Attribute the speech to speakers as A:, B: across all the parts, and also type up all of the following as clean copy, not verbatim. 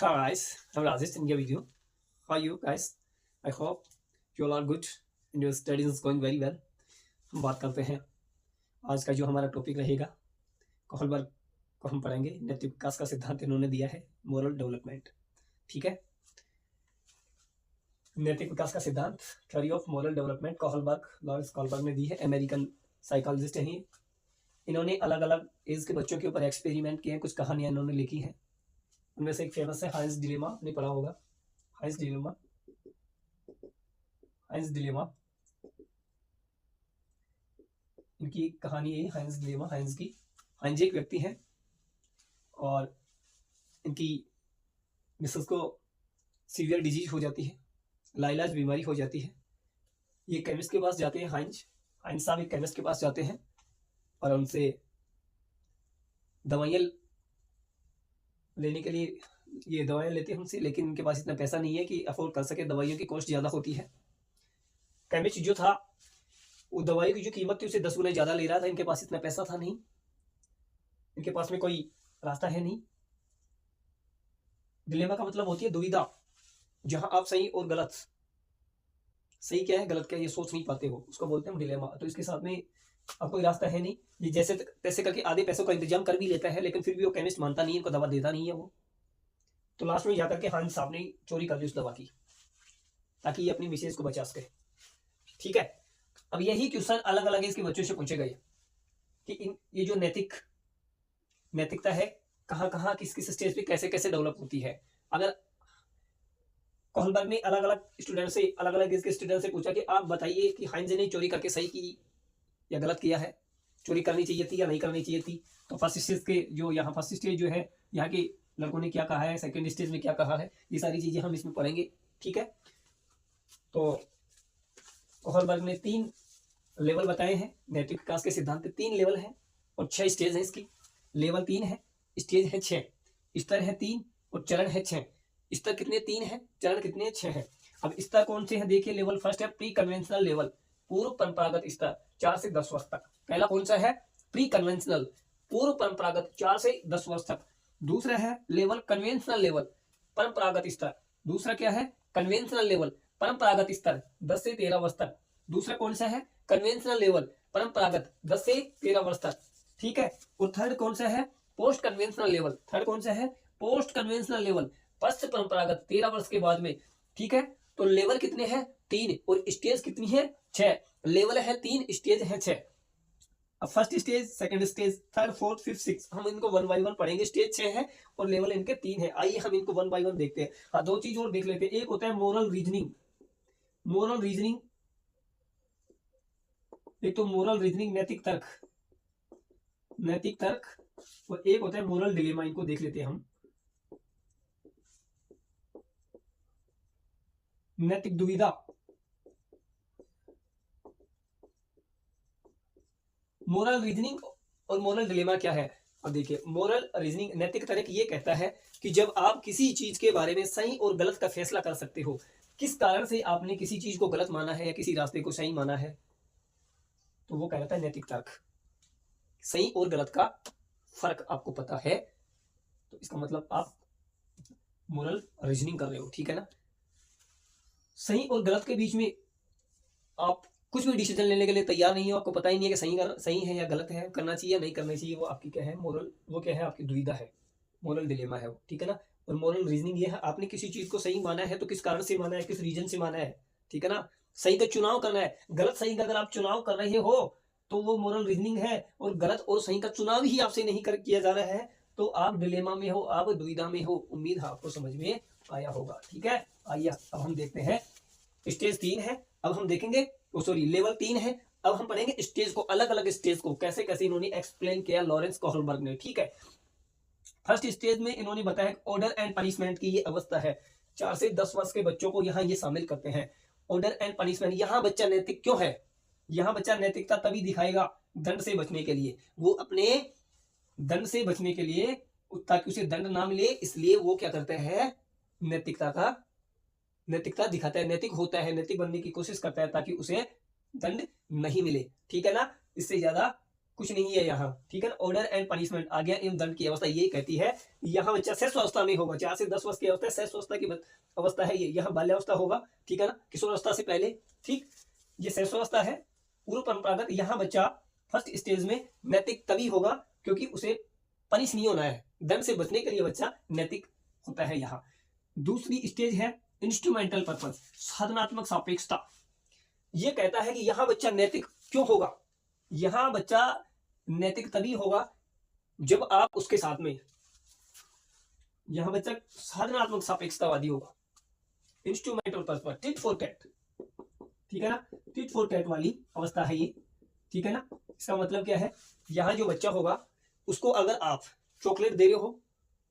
A: Hi guys, I'm Rajesh in your video. How are you guys? I hope you all are good and your studies is going very well. हम बात करते हैं आज का जो हमारा टॉपिक रहेगा कोहलबर्ग को हम पढ़ेंगे। नैतिक विकास का सिद्धांत इन्होंने दिया है, मोरल डेवलपमेंट। ठीक है, नैतिक विकास का सिद्धांत, theory of moral development, Kohlberg, Lawrence Kohlberg ने दी है। अमेरिकन साइकोलॉजिस्ट हैं ये। इन्होंने अलग अलग एज के बच्चों के ऊपर एक्सपेरिमेंट किए हैं, कुछ कहानियां इन्होंने लिखी हैं। उनमें से एक फेमस है हाइंस डिलेमा, आपने पढ़ा होगा। हाइंस डिलेमा, हाइंस डिलेमा इनकी कहानी है। हाइंस डिलेमा, हाइंस की, हाइंस एक व्यक्ति हैं और इनकी मिसेस को सीवियर डिजीज हो जाती है, लाइलाज बीमारी हो जाती है। ये केमिस्ट के पास जाते हैं, हाइंस साहब एक केमिस्ट के पास जाते हैं और उनसे दवाइयाँ लेने के लिए, ये दवाइयाँ लेते हैं उनसे, लेकिन इनके पास इतना पैसा नहीं है कि अफोर्ड कर सके। दवाइयों की कॉस्ट ज़्यादा होती है। केमिस्ट जो था वो दवाई की जो कीमत थी उसे 10 गुना ज़्यादा ले रहा था। इनके पास इतना पैसा था नहीं, इनके पास में कोई रास्ता है नहीं। डिलेमा का मतलब होती है दुविधा, जहां आप सही और गलत, सही क्या है गलत क्या है ये सोच नहीं पाते हो, उसको बोलते हैं डिलेमा। तो इसके साथ में अब कोई रास्ता है नहीं। ये जैसे तैसे करके आधे पैसों का इंतजाम कर भी लेता है, लेकिन फिर भी वो केमिस्ट मानता नहीं है, उनको दवा देता नहीं है वो। तो लास्ट में जाकर के हांस साहब ने चोरी कर ली उस दवा की, ताकि ये अपनी मिसेज को बचा सके। ठीक है, अब यही क्वेश्चन अलग अलग इसके बच्चों से पूछे गए कि ये जो नैतिकता है कहाँ कहाँ किस किस स्टेज पे कैसे कैसे डेवलप होती है। अगर कोहलबर्ग ने अलग अलग स्टूडेंट से, अलग अलग एज के स्टूडेंट से पूछा कि आप बताइए कि हाइंस ने चोरी करके सही की या गलत किया है, चोरी करनी चाहिए थी या नहीं करनी चाहिए थी। तो फर्स्ट स्टेज के जो यहाँ फर्स्ट स्टेज जो है, यहाँ के लड़कों ने क्या कहा है, सेकंड स्टेज में क्या कहा है, ये सारी चीजें हम इसमें पढ़ेंगे। ठीक है, तो कोहलबर्ग ने 3 लेवल बताए हैं नैतिक विकास के सिद्धांत के। 3 लेवल हैं और 6 स्टेज है इसकी। लेवल 3 है, स्टेज है 6, स्तर है 3 और चरण है 6। स्तर कितने 3 है, चरण कितने 6 है। अब स्तर कौन से हैं देखिए। लेवल फर्स्ट है प्री कन्वेंशनल लेवल, पूर्व परंपरागत स्तर 4 से 10 वर्ष तक। पहला कौन सा है, प्री कन्वेंशनल, पूर्व परंपरागत 4 से 10 वर्ष तक। दूसरा है लेवल कन्वेंशनल लेवल, परंपरागत स्तर। दूसरा क्या है, कन्वेंशनल लेवल, परंपरागत स्तर 10 से 13 वर्ष तक। दूसरा कौन सा है, कन्वेंशनल लेवल, परंपरागत 10 से 13 वर्ष तक। ठीक है, और थर्ड कौन सा है, पोस्ट कन्वेंशनल लेवल। थर्ड कौन सा है, पोस्ट कन्वेंशनल लेवल, पश्च परंपरागत 13 वर्ष के बाद में। ठीक है, तो लेवल कितने हैं 3 और स्टेज कितनी है 6। लेवल है 3, स्टेज है 6। अब first stage, second stage, third, fourth, fifth, six, हम इनको 1 बाय 1 पढ़ेंगे। स्टेज 6 है और लेवल इनके 3 है। आइए हम इनको 1 बाय 1 देखते हैं। हाँ, 2 चीज और देख लेते हैं। एक होता है मोरल रीजनिंग, मोरल रीजनिंग, एक तो मोरल रीजनिंग नैतिक तर्क, नैतिक तर्क, और एक होता है मोरल डिलेमा। इनको देख लेते हैं हम। नैतिक दुविधा, मोरल रीजनिंग और मोरल डिलेमा क्या है। अब देखिए, मोरल रीजनिंग, नैतिक तर्क ये कहता है कि जब आप किसी चीज के बारे में सही और गलत का फैसला कर सकते हो, किस कारण से आपने किसी चीज को गलत माना है या किसी रास्ते को सही माना है, तो वो कहता है नैतिक तर्क। सही और गलत का फर्क आपको पता है, तो इसका मतलब आप मोरल रीजनिंग कर रहे हो। ठीक है ना, सही और गलत के बीच में आप कुछ भी डिसीजन लेने के लिए तैयार नहीं हो, आपको पता ही नहीं है कि सही है या गलत है, करना चाहिए या नहीं करना चाहिए। वो आपकी क्या है, मोरल, वो क्या है, आपकी दुविधा है, मोरल डिलेमा है वो। ठीक है ना, और मोरल रीजनिंग ये है, आपने किसी चीज को सही माना है तो किस कारण से माना है, किस रीजन से माना है। ठीक है ना, सही का चुनाव करना है, गलत सही का अगर आप चुनाव कर रहे हो तो वो मोरल रीजनिंग है, और गलत और सही का चुनाव ही आपसे नहीं किया जा रहा है तो आप डिलेमा में हो, आप दुविधा में हो। उम्मीद है आपको समझ में आया होगा। ठीक है, आइए अब हम देखते हैं। स्टेज 3 है, अब हम देखेंगे, सॉरी लेवल 3 है। अब हम पढ़ेंगे स्टेज को, अलग अलग स्टेज को कैसे कैसे इन्होंने एक्सप्लेन किया लॉरेंस कोहलबर्ग ने। ठीक है, फर्स्ट स्टेज में इन्होंने बताया ऑर्डर एंड पनिशमेंट की ये अवस्था है। 4 से 10 वर्ष के बच्चों को यहाँ ये शामिल करते हैं। ऑर्डर एंड पनिशमेंट, यहाँ बच्चा नैतिक क्यों है, यहाँ बच्चा नैतिकता तभी दिखाएगा दंड से बचने के लिए। वो अपने दंड से बचने के लिए, ताकि उसे दंड ना मिले, इसलिए वो क्या करते हैं, नैतिकता दिखाता है, नैतिक होता है, नैतिक बनने की कोशिश करता है ताकि उसे दंड नहीं मिले। ठीक है ना, इससे ज्यादा कुछ नहीं है यहाँ, ठीक है ना। ऑर्डर एंड पनिशमेंट, आज्ञा एवं दंड की अवस्था ये कहती है यहाँ बच्चा शैशवावस्था में होगा, 4 से 10 वर्ष की अवस्था शैशवावस्था की अवस्था है ये। यहाँ बाल्यावस्था होगा, ठीक है ना, किशोरावस्था से पहले, ठीक। ये शैशवावस्था है। पूर्व परंपरागत, यहाँ बच्चा फर्स्ट स्टेज में नैतिक तभी होगा क्योंकि उसे पनिश नहीं होना है, दंड से बचने के लिए बच्चा नैतिक होता है यहाँ। दूसरी स्टेज है इंस्ट्रूमेंटल पर्पस, साधनात्मक सापेक्षता। ये कहता है कि यहाँ बच्चा नैतिक क्यों होगा, यहाँ बच्चा नैतिक तभी होगा जब आप उसके साथ में, यहां बच्चा साधनात्मक सापेक्षतावादी होगा। Instrumental purpose, tit for tat, ठीक है ना, टिट फॉर टैट वाली अवस्था है ये, ठीक है ना। इसका मतलब क्या है, यहाँ जो बच्चा होगा उसको अगर आप चॉकलेट दे रहे हो,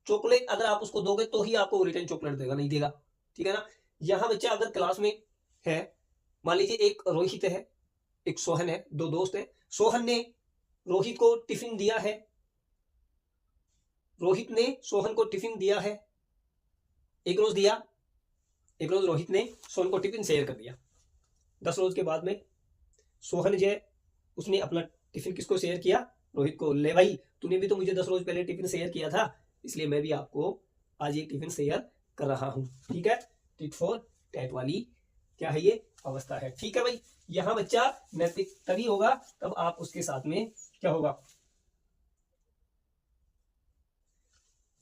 A: चॉकलेट अगर आप उसको दोगे तो ही आपको रिटर्न चॉकलेट देगा, नहीं देगा, ठीक है ना। यहाँ बच्चा अगर क्लास में है, मान लीजिए एक रोहित है, एक सोहन है, दो दोस्त है। सोहन ने रोहित को टिफिन दिया है, रोहित ने सोहन को टिफिन दिया है, एक रोज दिया, एक रोज रोहित ने सोहन को टिफिन शेयर कर दिया। 10 रोज के बाद में सोहन जो है उसने अपना टिफिन किसको शेयर किया, रोहित को। ले भाई, तूने भी तो मुझे 10 रोज पहले टिफिन शेयर किया था, इसलिए मैं भी आपको आज एक टिफिन शेयर कर रहा हूं, ठीक है। टिट फॉर टैट वाली क्या है ये अवस्था है, ठीक है भाई। यहां बच्चा नैतिक तभी होगा तब आप उसके साथ में क्या होगा,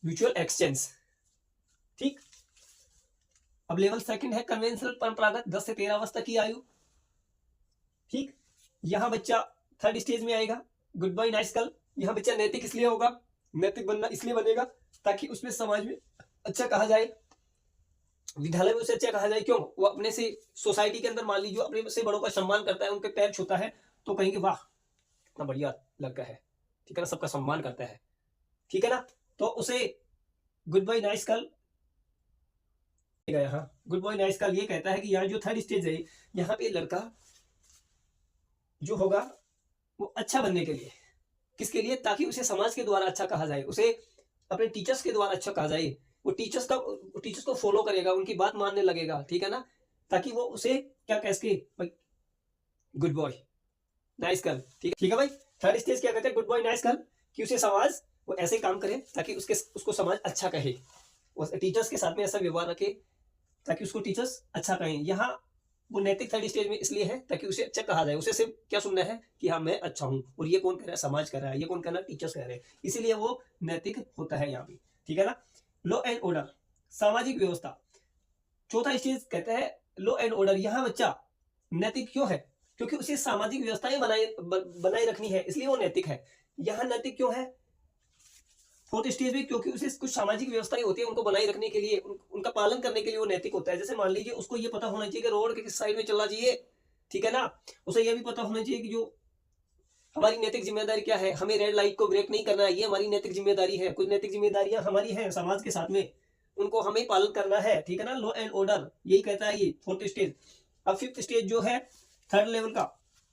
A: म्यूचुअल एक्सचेंज, ठीक। अब लेवल सेकंड है कन्वेंशनल परंपरागत, 10 से 13 अवस्था की आयु, ठीक। यहां बच्चा थर्ड स्टेज में आएगा, गुड बाय नाइस कल। यहां बच्चा नैतिक इसलिए होगा, नैतिक बनना इसलिए बनेगा ताकि उसमें समाज में अच्छा कहा जाए, विद्यालय में उसे अच्छा कहा जाए। क्यों, वो अपने से सोसाइटी के अंदर मान लीजिए अपने से बड़ों का सम्मान करता है, उनके पैर छूता है तो कहेंगे वाह कितना बढ़िया लड़का है, ठीक है ना, सबका सम्मान करता है, ठीक है ना। तो उसे गुड बाय नाइस कल, यहाँ गुड बाय नाइस कल ये कहता है कि यहाँ जो थर्ड स्टेज है, यहाँ पे लड़का जो होगा वो अच्छा बनने के लिए, किसके लिए, ताकि उसे समाज के द्वारा अच्छा कहा जाए, उसे अपने टीचर्स के द्वारा अच्छा कहा जाए, वो टीचर्स को फॉलो करेगा, उनकी बात मानने लगेगा, ठीक है ना, ताकि वो उसे क्या कह सके, गुड बॉय नाइस गर्ल, ठीक है भाई। थर्ड स्टेज क्या कहते हैं, गुड बॉय नाइस गर्ल, कि उसे समाज वो ऐसे काम करे ताकि उसको समाज अच्छा कहे, टीचर्स के साथ में ऐसा व्यवहार रखे ताकि उसको टीचर्स अच्छा कहें। यहाँ वो नैतिक थर्ड स्टेज में इसलिए है ताकि उसे अच्छा कहा जाए, उसे सिर्फ क्या सुनना है कि हाँ मैं अच्छा हूँ, और ये कौन कह रहा है, समाज कह रहा है, ये कौन कह रहा है, टीचर्स कह रहे हैं, इसीलिए वो नैतिक होता है यहाँ भी, ठीक है ना। लॉ एंड ऑर्डर, सामाजिक व्यवस्था, चौथा स्टेज कहता है लॉ एंड ऑर्डर। यहाँ बच्चा नैतिक क्यों है, क्योंकि उसे सामाजिक व्यवस्थाएं बनाए रखनी है, इसलिए वो नैतिक है। यहाँ नैतिक क्यों है फोर्थ स्टेज में, क्योंकि उसे कुछ सामाजिक व्यवस्थाएं होती है, उनको बनाए रखने के लिए, उनका पालन करने के लिए वो नैतिक होता है। जैसे मान लीजिए उसको ये पता होना चाहिए कि रोड के किस साइड में चलना चाहिए, ठीक है ना, उसे ये भी पता होना चाहिए कि जो हमारी नैतिक जिम्मेदारी क्या है, हमें रेड लाइट को ब्रेक नहीं करना है, ये हमारी नैतिक जिम्मेदारी है। कुछ नैतिक जिम्मेदारियां हमारी हैं समाज के साथ में, उनको हमें पालन करना है, ठीक है ना। लॉ एंड ऑर्डर यही कहता है ये फोर्थ स्टेज। अब फिफ्थ स्टेज जो है थर्ड लेवल का,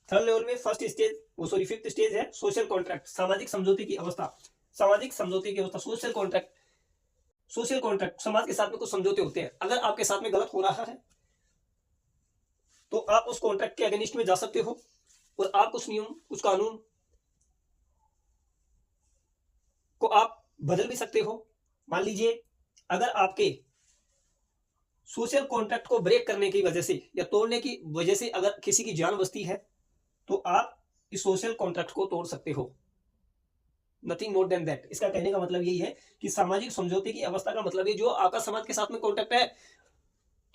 A: थर्ड लेवल में फर्स्ट स्टेज वो सॉरी फिफ्थ स्टेज है सोशल कॉन्ट्रैक्ट, सामाजिक समझौते की अवस्था, सामाजिक समझौते की अवस्था, सोशल कॉन्ट्रैक्ट। सोशल कॉन्ट्रैक्ट, समाज के साथ में कुछ समझौते होते हैं, अगर आपके साथ में गलत हो रहा है तो आप उस कॉन्ट्रैक्ट के अगेंस्ट में जा सकते हो और आप कुछ नियम कुछ कानून को आप बदल भी सकते हो। मान लीजिए अगर आपके सोशल कॉन्ट्रैक्ट को ब्रेक करने की वजह से या तोड़ने की वजह से अगर किसी की जान बचती है तो आप इस सोशल कॉन्ट्रैक्ट को तोड़ सकते हो, नथिंग मोर देन दैट। इसका कहने का मतलब यही है कि सामाजिक समझौते की अवस्था का मतलब है जो आपका समाज के साथ में कॉन्ट्रैक्ट है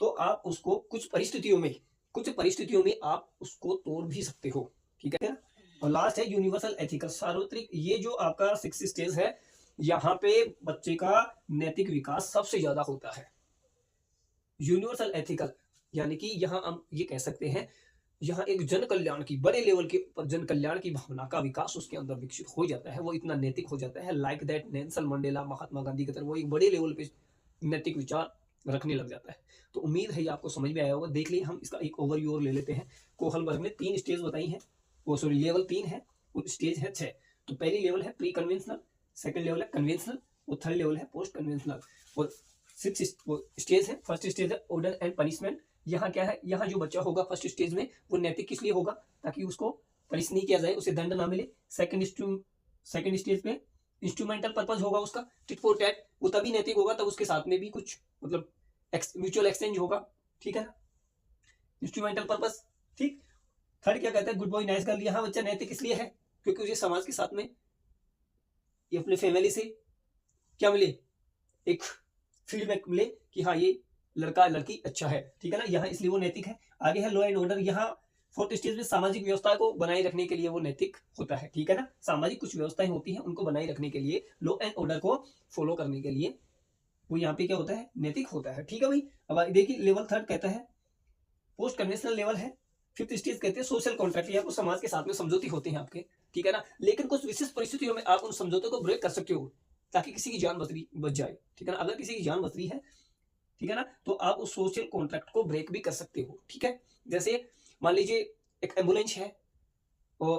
A: तो आप उसको कुछ परिस्थितियों में आप उसको तोड़ भी सकते हो, ठीक है ना। और लास्ट है यूनिवर्सल एथिकल, सार्वत्रिक। ये जो आपका सिक्स्थ स्टेज है, यहाँ पे बच्चे का नैतिक विकास सबसे ज्यादा होता है। यूनिवर्सल एथिकल यानी कि यहाँ हम ये कह सकते हैं, यहाँ एक जन कल्याण की बड़े लेवल के ऊपर जन कल्याण की भावना का विकास उसके अंदर विकसित हो जाता है, वो इतना नैतिक हो जाता है, like that Nelson Mandela, Mahatma Gandhi की तरह वो एक बड़े लेवल पे नैतिक विचार रखने लग जाता है। तो उम्मीद है ये आपको समझ में आया होगा। देख लिए हम इसका एक ओवरव्यू और ले लेते हैं। कोहलबर्ग ने 3 स्टेज बताई हैं, वो सॉरी लेवल 3 है और स्टेज है 6। तो पहली लेवल है प्री कन्वेंशनल, सेकंड लेवल है कन्वेंशनल और थर्ड लेवल है पोस्ट कन्वेंशनल। और सिक्स स्टेज है, फर्स्ट स्टेज है ऑर्डर एंड पनिशमेंट। यहाँ क्या है, यहाँ जो बच्चा होगा फर्स्ट स्टेज में वो नैतिक किस लिए होगा, ताकि उसको पनिश नहीं किया जाए, उसे दंड ना मिले। सेकंड स्टेज पे इंस्ट्रूमेंटल पर्पज होगा उसका, टिट फॉर टैट, वो तभी नैतिक होगा तब उसके साथ में भी कुछ मतलब म्यूचुअल एक्सचेंज होगा, ठीक है ना, इंस्ट्रूमेंटल पर्पज, ठीक। थर्ड क्या कहता है, गुड बॉय नाइस गर्ल, यहाँ बच्चा नैतिक इसलिए है क्योंकि उसे समाज के साथ में, ये अपने फैमिली से क्या मिले, एक फीडबैक मिले कि हाँ ये लड़का लड़की अच्छा है, ठीक है ना, यहाँ इसलिए वो नैतिक है। आगे है लॉ एंड ऑर्डर, यहाँ फोर्थ स्टेज में सामाजिक व्यवस्था को बनाए रखने के लिए वो नैतिक होता है, ठीक है ना, सामाजिक कुछ व्यवस्थाएं होती हैं उनको बनाए रखने के लिए, लॉ एंड ऑर्डर को फॉलो करने के लिए वो यहाँ पे क्या होता है, नैतिक होता है, ठीक है भाई। अब देखिए लेवल थर्ड कहता है पोस्ट कन्वेंशनल लेवल है। फिफ्थ स्टेज कहते हैं सोशल कॉन्ट्रैक्ट, या कुछ समाज के साथ में समझौते होते हैं आपके, ठीक है ना, लेकिन कुछ विशेष परिस्थितियों में आप उन समझौतों को ब्रेक कर सकते हो ताकि किसी की जान बच जाए, ठीक है ना, अगर किसी की जान बच रही है, ठीक है ना, तो आप उस सोशल कॉन्ट्रैक्ट को ब्रेक भी कर सकते हो, ठीक है। जैसे मान लीजिए एक एम्बुलेंस है और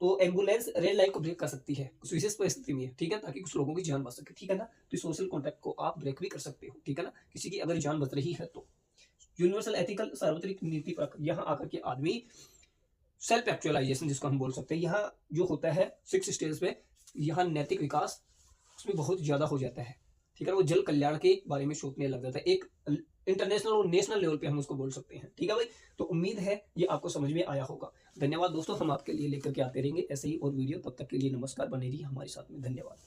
A: तो एम्बुलेंस रेड लाइट को ब्रेक कर सकती है कुछ विशेष परिस्थिति में, ठीक है, ताकि कुछ लोगों की जान बच सके, ठीक है ना, तो सोशल कॉन्ट्रैक्ट को आप ब्रेक भी कर सकते हो, ठीक है ना, किसी की अगर जान बच रही है तो। यूनिवर्सल एथिकल सार्वत्रिक नीति पर यहाँ आकर के आदमी सेल्फ एक्चुअलाइजेशन जिसको हम बोल सकते हैं, यहाँ जो होता है सिक्स स्टेज पे, यहाँ नैतिक विकास उसमें बहुत ज्यादा हो जाता है, ठीक है, वो जल कल्याण के बारे में सोचने लग जाता है, एक इंटरनेशनल और नेशनल लेवल पे हम उसको बोल सकते हैं, ठीक है भाई। तो उम्मीद है ये आपको समझ में आया होगा। धन्यवाद दोस्तों, हम आपके लिए लेकर के आते रहेंगे ऐसे ही और वीडियो, तब तक के लिए नमस्कार, बने रहिए हमारे साथ में, धन्यवाद।